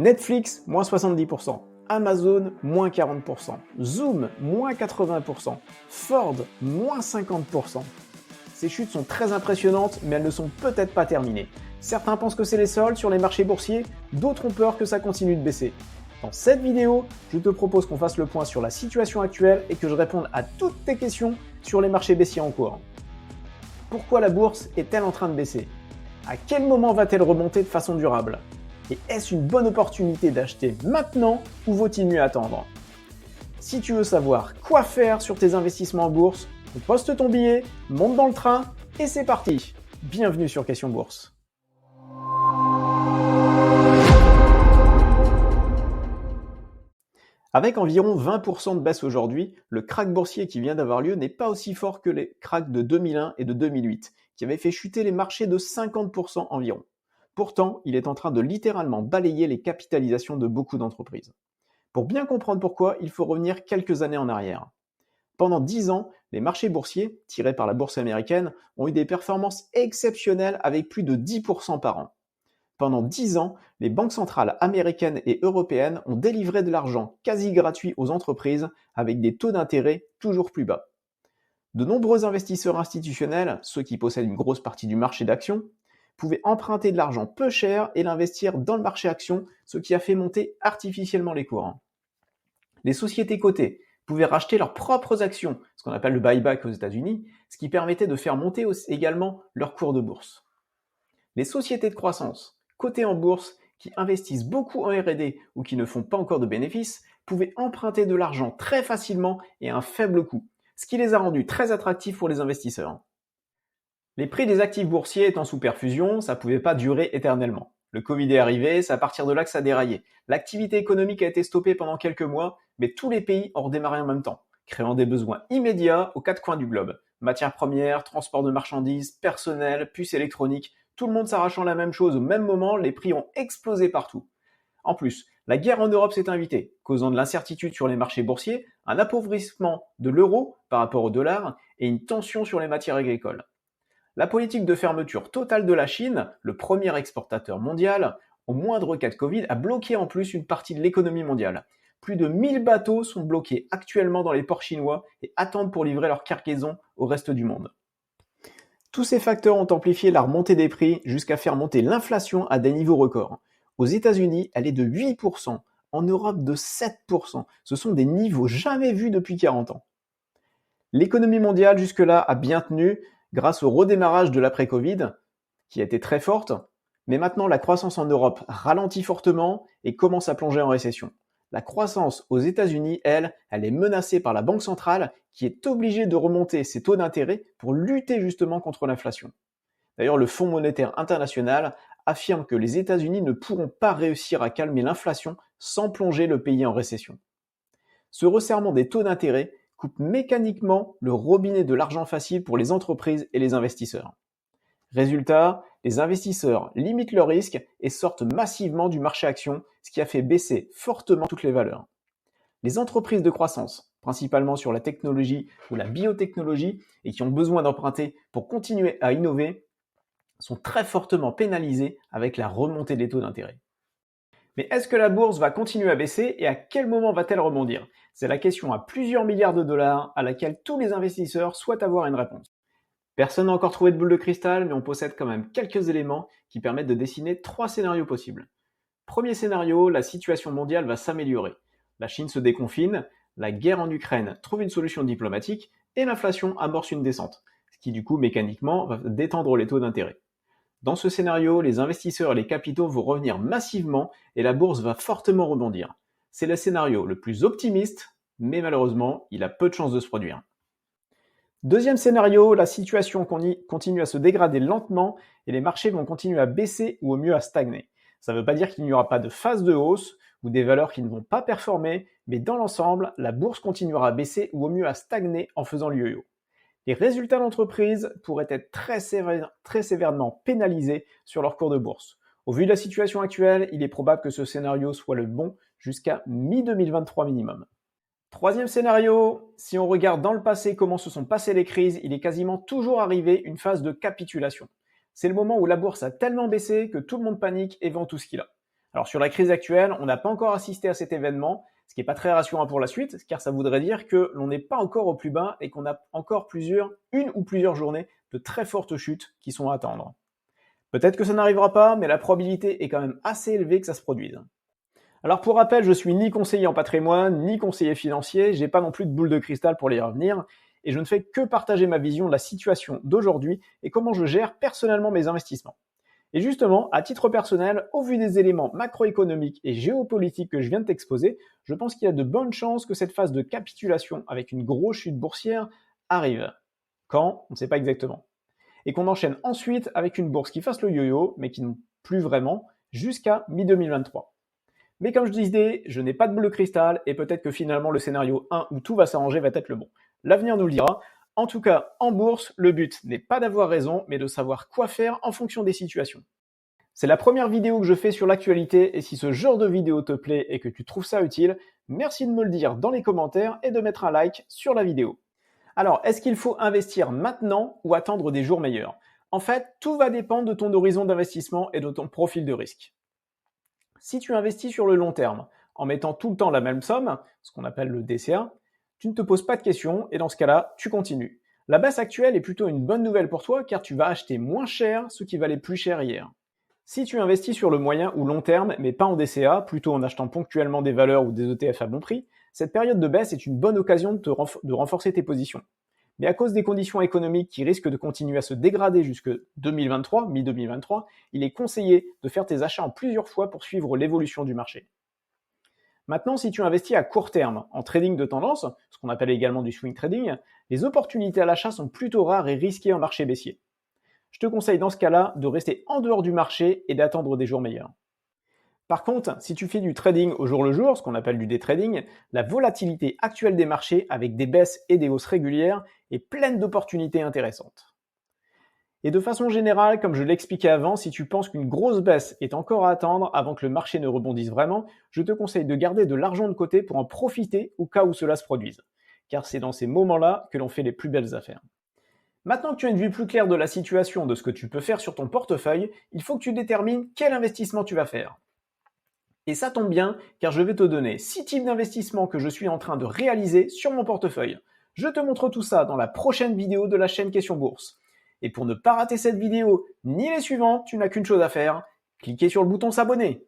Netflix, moins 70%. Amazon, moins 40%. Zoom, moins 80%. Ford, moins 50%. Ces chutes sont très impressionnantes, mais elles ne sont peut-être pas terminées. Certains pensent que c'est les soldes sur les marchés boursiers, d'autres ont peur que ça continue de baisser. Dans cette vidéo, je te propose qu'on fasse le point sur la situation actuelle et que je réponde à toutes tes questions sur les marchés baissiers en cours. Pourquoi la bourse est-elle en train de baisser? À quel moment va-t-elle remonter de façon durable? Et est-ce une bonne opportunité d'acheter maintenant ou vaut-il mieux attendre? Si tu veux savoir quoi faire sur tes investissements en bourse, poste ton billet, monte dans le train et c'est parti! Bienvenue sur Question Bourse. Avec environ 20% de baisse aujourd'hui, le krach boursier qui vient d'avoir lieu n'est pas aussi fort que les krachs de 2001 et de 2008, qui avaient fait chuter les marchés de 50% environ. Pourtant, il est en train de littéralement balayer les capitalisations de beaucoup d'entreprises. Pour bien comprendre pourquoi, il faut revenir quelques années en arrière. Pendant 10 ans, les marchés boursiers, tirés par la bourse américaine, ont eu des performances exceptionnelles avec plus de 10% par an. Pendant 10 ans, les banques centrales américaines et européennes ont délivré de l'argent quasi gratuit aux entreprises avec des taux d'intérêt toujours plus bas. De nombreux investisseurs institutionnels, ceux qui possèdent une grosse partie du marché d'actions, pouvaient emprunter de l'argent peu cher et l'investir dans le marché actions, ce qui a fait monter artificiellement les cours. Les sociétés cotées pouvaient racheter leurs propres actions, ce qu'on appelle le buyback aux États-Unis, ce qui permettait de faire monter également leur cours de bourse. Les sociétés de croissance, cotées en bourse, qui investissent beaucoup en R&D ou qui ne font pas encore de bénéfices, pouvaient emprunter de l'argent très facilement et à un faible coût, ce qui les a rendus très attractifs pour les investisseurs. Les prix des actifs boursiers étant sous perfusion, ça ne pouvait pas durer éternellement. Le Covid est arrivé, c'est à partir de là que ça a déraillé. L'activité économique a été stoppée pendant quelques mois, mais tous les pays ont redémarré en même temps, créant des besoins immédiats aux quatre coins du globe. Matières premières, transport de marchandises, personnel, puces électroniques, tout le monde s'arrachant la même chose au même moment, les prix ont explosé partout. En plus, la guerre en Europe s'est invitée, causant de l'incertitude sur les marchés boursiers, un appauvrissement de l'euro par rapport au dollar et une tension sur les matières agricoles. La politique de fermeture totale de la Chine, le premier exportateur mondial, au moindre cas de Covid, a bloqué en plus une partie de l'économie mondiale. Plus de 1000 bateaux sont bloqués actuellement dans les ports chinois et attendent pour livrer leurs cargaisons au reste du monde. Tous ces facteurs ont amplifié la remontée des prix jusqu'à faire monter l'inflation à des niveaux records. Aux États-Unis, elle est de 8%, en Europe de 7%. Ce sont des niveaux jamais vus depuis 40 ans. L'économie mondiale jusque-là a bien tenu grâce au redémarrage de l'après-Covid, qui a été très forte, mais maintenant la croissance en Europe ralentit fortement et commence à plonger en récession. La croissance aux États-Unis, elle est menacée par la Banque centrale qui est obligée de remonter ses taux d'intérêt pour lutter justement contre l'inflation. D'ailleurs, le Fonds monétaire international affirme que les États-Unis ne pourront pas réussir à calmer l'inflation sans plonger le pays en récession. Ce resserrement des taux d'intérêt coupe mécaniquement le robinet de l'argent facile pour les entreprises et les investisseurs. Résultat, les investisseurs limitent leurs risques et sortent massivement du marché actions, ce qui a fait baisser fortement toutes les valeurs. Les entreprises de croissance, principalement sur la technologie ou la biotechnologie et qui ont besoin d'emprunter pour continuer à innover, sont très fortement pénalisées avec la remontée des taux d'intérêt. Mais est-ce que la bourse va continuer à baisser et à quel moment va-t-elle rebondir? C'est la question à plusieurs milliards de dollars à laquelle tous les investisseurs souhaitent avoir une réponse. Personne n'a encore trouvé de boule de cristal, mais on possède quand même quelques éléments qui permettent de dessiner 3 scénarios possibles. Premier scénario, la situation mondiale va s'améliorer. La Chine se déconfine, la guerre en Ukraine trouve une solution diplomatique et l'inflation amorce une descente, ce qui du coup mécaniquement va détendre les taux d'intérêt. Dans ce scénario, les investisseurs et les capitaux vont revenir massivement et la bourse va fortement rebondir. C'est le scénario le plus optimiste, mais malheureusement, il a peu de chances de se produire. Deuxième scénario, la situation continue à se dégrader lentement et les marchés vont continuer à baisser ou au mieux à stagner. Ça ne veut pas dire qu'il n'y aura pas de phase de hausse ou des valeurs qui ne vont pas performer, mais dans l'ensemble, la bourse continuera à baisser ou au mieux à stagner en faisant le yo-yo. Les résultats d'entreprise pourraient être très sévèrement pénalisés sur leur cours de bourse. Au vu de la situation actuelle, il est probable que ce scénario soit le bon jusqu'à mi-2023 minimum. Troisième scénario, si on regarde dans le passé comment se sont passées les crises, il est quasiment toujours arrivé une phase de capitulation. C'est le moment où la bourse a tellement baissé que tout le monde panique et vend tout ce qu'il a. Alors sur la crise actuelle, on n'a pas encore assisté à cet événement, ce qui n'est pas très rassurant pour la suite, car ça voudrait dire que l'on n'est pas encore au plus bas et qu'on a encore une ou plusieurs journées de très fortes chutes qui sont à attendre. Peut-être que ça n'arrivera pas, mais la probabilité est quand même assez élevée que ça se produise. Alors pour rappel, je suis ni conseiller en patrimoine, ni conseiller financier, j'ai pas non plus de boule de cristal pour les revenir, et je ne fais que partager ma vision de la situation d'aujourd'hui et comment je gère personnellement mes investissements. Et justement, à titre personnel, au vu des éléments macroéconomiques et géopolitiques que je viens de t'exposer, je pense qu'il y a de bonnes chances que cette phase de capitulation avec une grosse chute boursière arrive. Quand? On ne sait pas exactement. Et qu'on enchaîne ensuite avec une bourse qui fasse le yo-yo, mais qui non plus vraiment, jusqu'à mi-2023. Mais comme je disais, je n'ai pas de boule de cristal et peut-être que finalement le scénario 1 où tout va s'arranger va être le bon. L'avenir nous le dira. En tout cas, en bourse, le but n'est pas d'avoir raison, mais de savoir quoi faire en fonction des situations. C'est la première vidéo que je fais sur l'actualité et si ce genre de vidéo te plaît et que tu trouves ça utile, merci de me le dire dans les commentaires et de mettre un like sur la vidéo. Alors, est-ce qu'il faut investir maintenant ou attendre des jours meilleurs? En fait, tout va dépendre de ton horizon d'investissement et de ton profil de risque. Si tu investis sur le long terme, en mettant tout le temps la même somme, ce qu'on appelle le DCA, tu ne te poses pas de questions et dans ce cas-là, tu continues. La baisse actuelle est plutôt une bonne nouvelle pour toi car tu vas acheter moins cher ce qui valait plus cher hier. Si tu investis sur le moyen ou long terme, mais pas en DCA, plutôt en achetant ponctuellement des valeurs ou des ETF à bon prix, cette période de baisse est une bonne occasion de renforcer tes positions. Mais à cause des conditions économiques qui risquent de continuer à se dégrader jusque 2023, mi-2023, il est conseillé de faire tes achats en plusieurs fois pour suivre l'évolution du marché. Maintenant, si tu investis à court terme, en trading de tendance, ce qu'on appelle également du swing trading, les opportunités à l'achat sont plutôt rares et risquées en marché baissier. Je te conseille dans ce cas-là de rester en dehors du marché et d'attendre des jours meilleurs. Par contre, si tu fais du trading au jour le jour, ce qu'on appelle du day trading, la volatilité actuelle des marchés avec des baisses et des hausses régulières est pleine d'opportunités intéressantes. Et de façon générale, comme je l'expliquais avant, si tu penses qu'une grosse baisse est encore à attendre avant que le marché ne rebondisse vraiment, je te conseille de garder de l'argent de côté pour en profiter au cas où cela se produise. Car c'est dans ces moments-là que l'on fait les plus belles affaires. Maintenant que tu as une vue plus claire de la situation, de ce que tu peux faire sur ton portefeuille, il faut que tu détermines quel investissement tu vas faire. Et ça tombe bien, car je vais te donner 6 types d'investissements que je suis en train de réaliser sur mon portefeuille. Je te montre tout ça dans la prochaine vidéo de la chaîne Question Bourse. Et pour ne pas rater cette vidéo, ni les suivantes, tu n'as qu'une chose à faire, cliquer sur le bouton s'abonner.